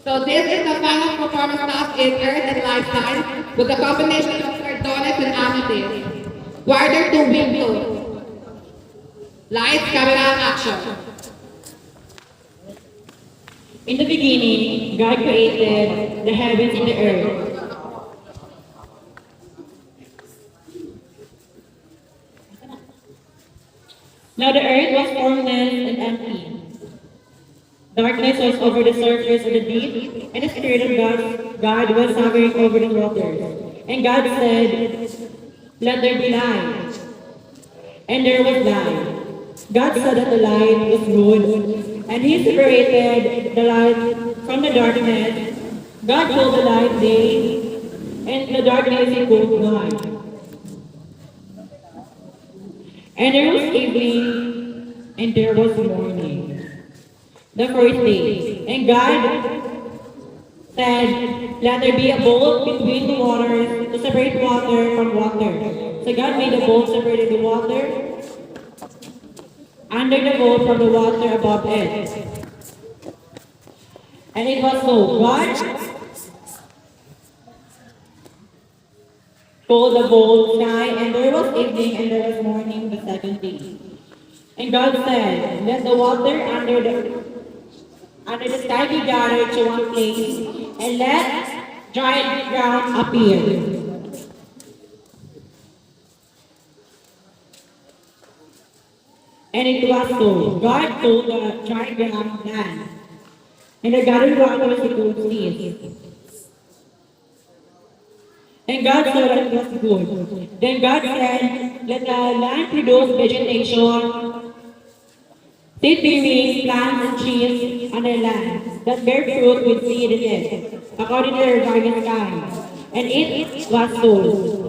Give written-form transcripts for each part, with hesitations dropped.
So this is the final performance task in Earth and Lifestyle with a combination of Sardonyx and Amethyst. Quarter to wing tone. Lights, camera, action. In the beginning, God created the heavens and the earth. Now the earth was formless and empty. Darkness was over the surface of the deep, and the Spirit of God was hovering over the waters. And God said, "Let there be light." And there was light. God saw that the light was good, and He separated the light from the darkness. God called the light day, and the darkness He called night. And there was evening, and there was morning, the first day. And God said, "Let there be a bolt between the waters to separate water from water." So God made a bolt separating the water under the bolt from the water above it. And it was so. God called the bolt sky, and there was evening, and there was morning the second day. And God said, "Let the water under the sky be gathered to one place, and let dry ground appear." And it was so. God told the dry ground land, and the gathered waters he called seas. And God saw that it was good. Then God said, "Let the land produce vegetation, seed-bearing plants and trees on the land that bear fruit with seed in it, according to their various kinds." And it was so.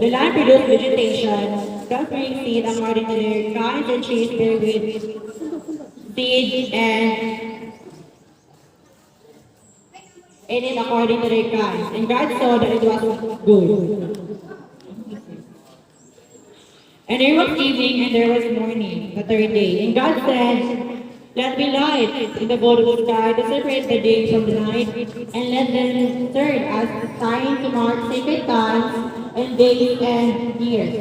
The land produced vegetation, bearing seed according to their kinds, and trees bear with seed and in it according to their kinds. And God saw that it was good. And there was evening and there was morning, the third day. And God said, "Let be light in the vault of the sky to separate the day from the night, and let them serve as signs to mark sacred times and days and years.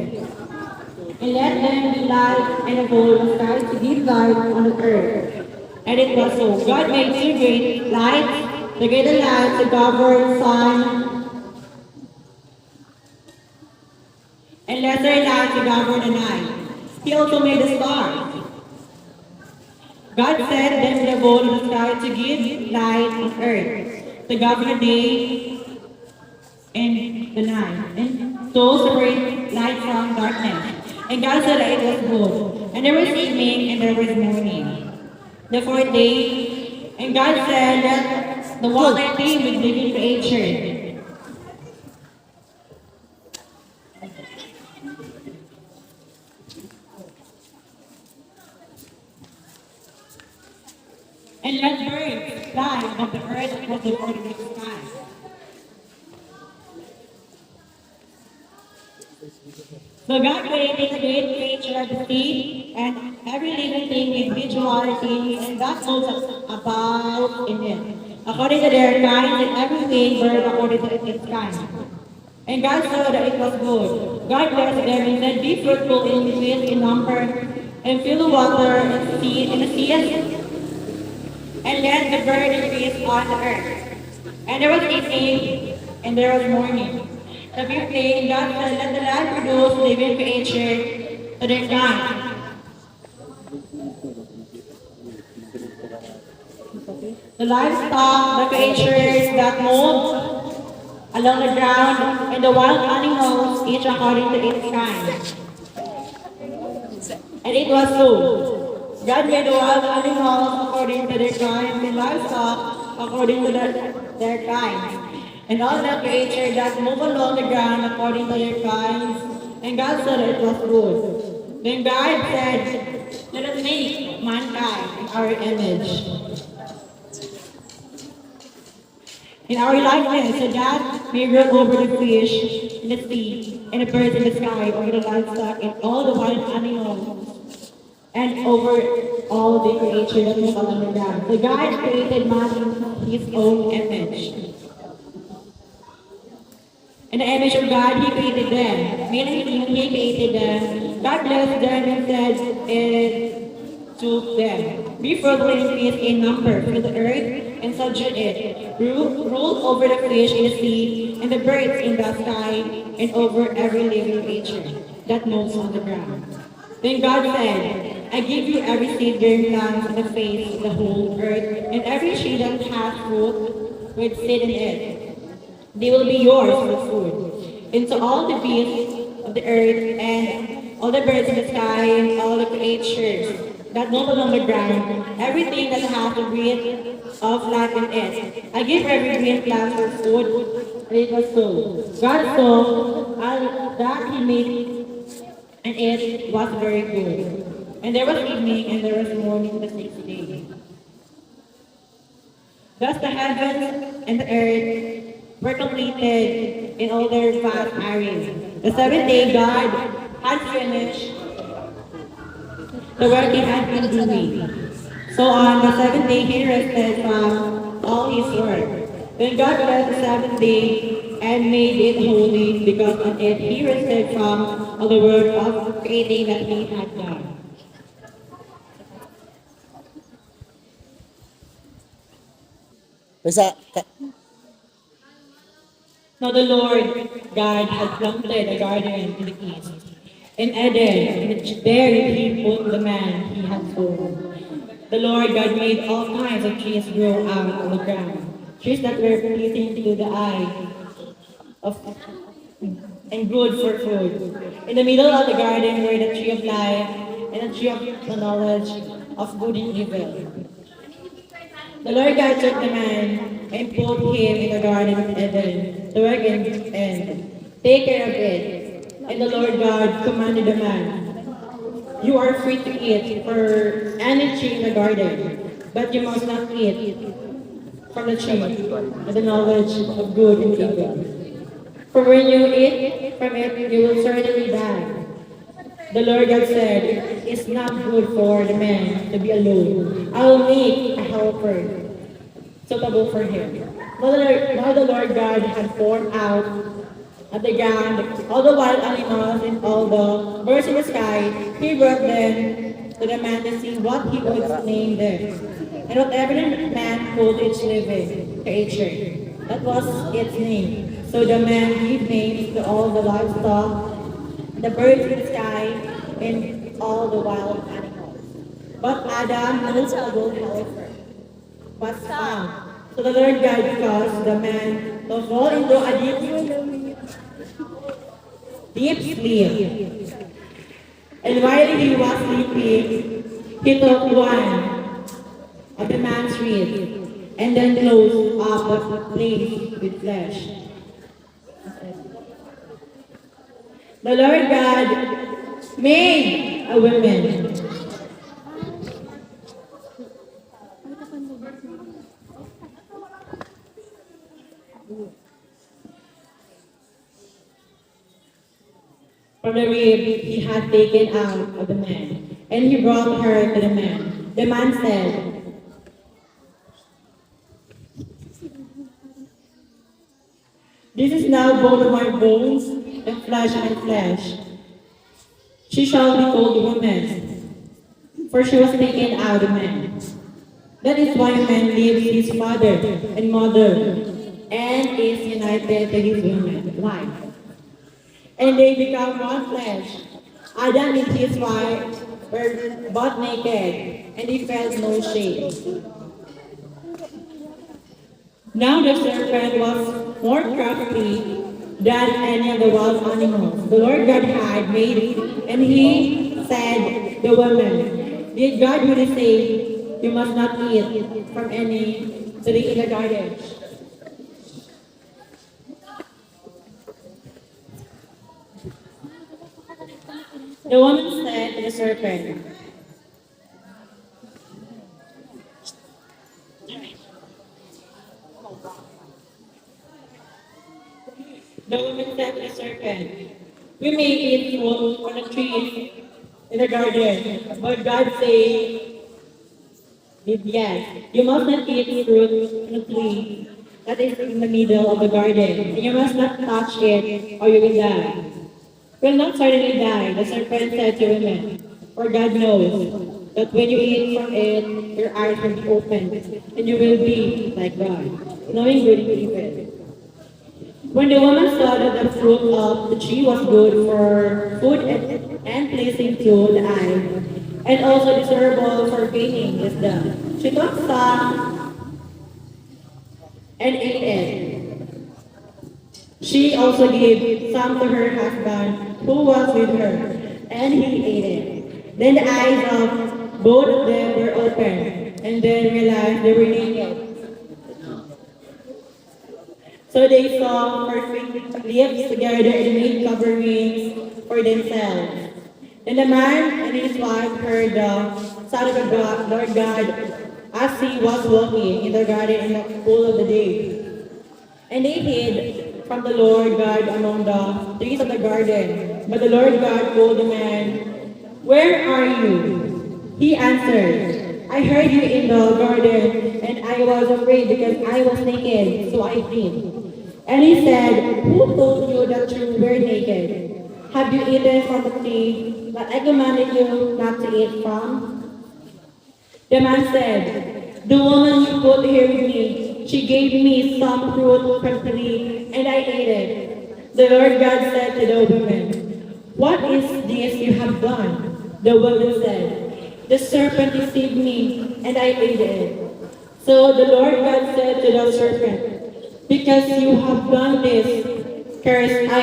And let them be light in the vault of the sky to give light on the earth." And it was so. God made two great lights, the greater light to govern sun, and lesser light to govern the night. He also made the stars. God set them in the vault of the sky to give light on earth, to govern the day and the night, and so separate light from darkness. And God said that it was good. And there was evening and there was morning, the fourth day. And God said, "Let the water be with living creature." And let birds fly above the earth because the Lord of the sky. So God created the great creature of the sea and every living thing with individuality, and that moves about in it, according to their kind, and everything bird according to its kind. And God saw that it was good. God blessed them and said, "Be fruitful and increase in number, and fill the water and the seas, and let the bird increase on the earth." And there was evening, and there was morning, the fifth day. And God said, "Let the land produce living creature to their kind." The livestock, the creatures that move along the ground, and the wild animals, each according to its kind. And it was so. God made the wild animals according to their kinds, and livestock according to their kinds, and all the creatures that move along the ground according to their kinds. And God said it was good. Then God said, "Let us make mankind in our image, in our likeness, so that we rule over the fish in the sea, and the birds in the sky, over the livestock, and all the wild animals, and over all the creature that moves on the ground. So God created man in his own image. In the image of God, He created them. Meaning He created them. God blessed them and said it to them. Be fruitful and increase in number, fill the earth and subdue it. Rule over the fish in the sea and the birds in the sky and over every living creature that moves on the ground. Then God said, I give you every seed bearing plant on the face of the whole earth, and every tree that has fruit with seed in it. They will be yours for food. And to all the beasts of the earth, and all the birds in the sky, and all the creatures that move along the ground, everything that has the breath of life in it. I give every green plant for food, and it was so. God saw that He made, and it was very good. And there was evening, and there was morning the sixth day. Thus the heavens and the earth were completed in all their vast areas. The seventh day God had finished the work He had been doing. So on the seventh day He rested from all His work. Then God blessed the seventh day and made it holy because on it He rested from all the work of creating that He had done. Isa, Now the Lord God had planted a garden in the east, in Eden, and there He put the man He had formed. The Lord God made all kinds of trees grow out of the ground, trees that were pleasing to the eye of, and good for food. In the middle of the garden were the tree of life and the tree of the knowledge of good and evil. The Lord God took the man and put him in the garden of Eden to work and take care of it. And the Lord God commanded the man, you are free to eat for any tree in the garden, but you must not eat from the tree of the knowledge of good and evil. For when you eat from it, you will certainly die. The Lord God said, it's not good for the man to be alone. I will make a helper suitable for him. Now the Lord God had formed out of the ground all the wild animals and all the birds in the sky. He brought them to the man to see what he would name them. And whatever the man called each living creature, that was its name. So the man gave names to all the livestock, the birds in the sky, and all the wild animals. But Adam, no suitable helper, was found. So the Lord God caused the man to fall into a deep sleep. And while he was sleeping, he took one of the man's ribs and then closed up the place with flesh. The Lord God made a woman. From the rib he had taken out of the man, and he brought her to the man. The man said, this is now bone of my bones and flesh of my flesh. She shall be called woman, for she was taken out of man. That is why man leaves his father and mother and is united to his woman, wife. And they become one flesh. Adam and his wife were both naked, and they felt no shame. Now the serpent was more crafty than any of the wild animals the Lord God had made, and he said, the woman, did God really say, you must not eat from any tree in the garden? The woman said to the serpent, we may eat fruit from the trees in the garden, but God said, Yes, you must not eat fruit from the tree that is in the middle of the garden, and you must not touch it, or you will die. Will not certainly die, the serpent said to women, for God knows that when you eat from it, your eyes will be opened, and you will be like God, knowing good and evil. When the woman saw that the fruit of the tree was good for food and pleasing to the eye, and also desirable for gaining wisdom, she took some and ate it. She also gave some to her husband who was with her, and he ate it. Then the eyes of both of them were opened, and then realized they were naked. So they saw perfect lips together and made coverings for themselves. Then the man and his wife heard the sound of the Lord God as he was walking in the garden in the cool of the day. And they hid from the Lord God among the trees of the garden. But the Lord God called the man, where are you? He answered, I heard you in the garden, and I was afraid because I was naked, so I hid. And he said, who told you that you were naked? Have you eaten from the tree that I commanded you not to eat from? The man said, the woman you put here with me, she gave me some fruit from the tree, and I ate it. The Lord God said to the woman, what is this you have done? The woman said, the serpent deceived me, and I ate it. So the Lord God said to the serpent, because you have done this, cursed I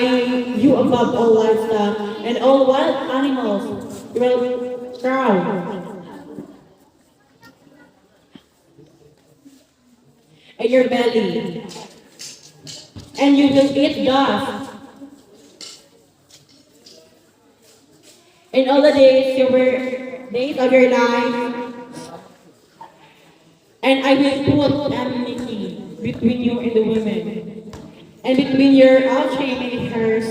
you above all livestock, and all wild animals will crown in your belly, and you will eat dust. In all the days of your life, and I will put enmity between you and the women, and between your offspring and hers.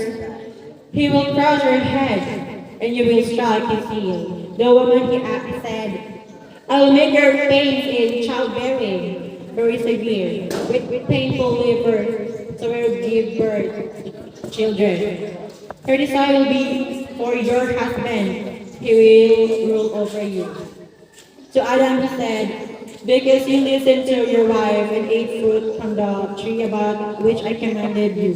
He will crush your head, and you will strike his heel. The woman he said, I will make your pain in childbearing very severe, with painful labor, so will give birth to children. Her desire will be for your husband, he will rule over you. To Adam he said, because you listened to your wife and ate fruit from the tree about which I commanded you,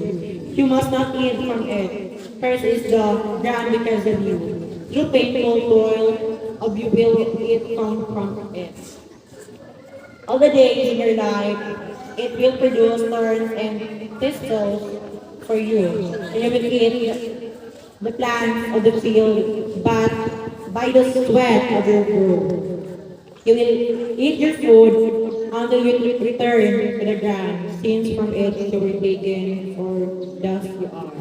you must not eat from it. Cursed is the ground because of you. Through painful toil of you will eat from it. All the days in your life, it will produce thorns and thistles for you. And you will eat the plants of the field, but by the sweat of your brow. You will eat your food until you return to the ground, since from it you were taken, for dust you are,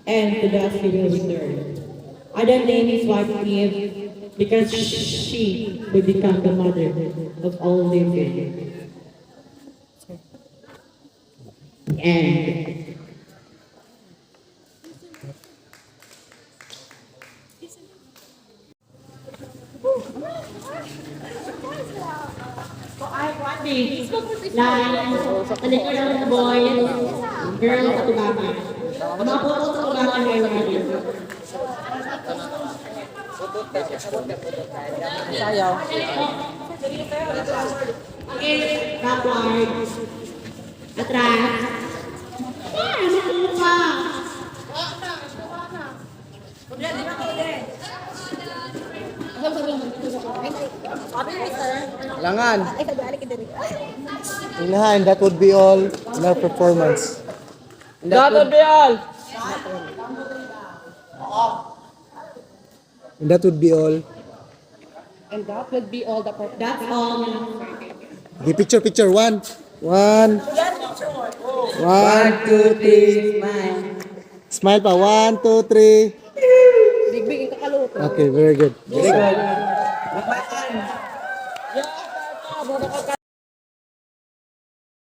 and to dust you will return. Adam named his wife Eve because she would become the mother of all living. And Line, talikod ng boy, girl sa tubakan. Ang mga photo sa tubakan may water. Sayaw. Okay, backward. Atras. Ah, ano ka? Langan. Inahan, that would be all in our performance. That would be all. And that would be all. And that would be all the purpose. That's all. Okay, picture. One, two, three. Smile pa. 1, 2, 3. Big yung kakaluto. Okay, very good. Very good.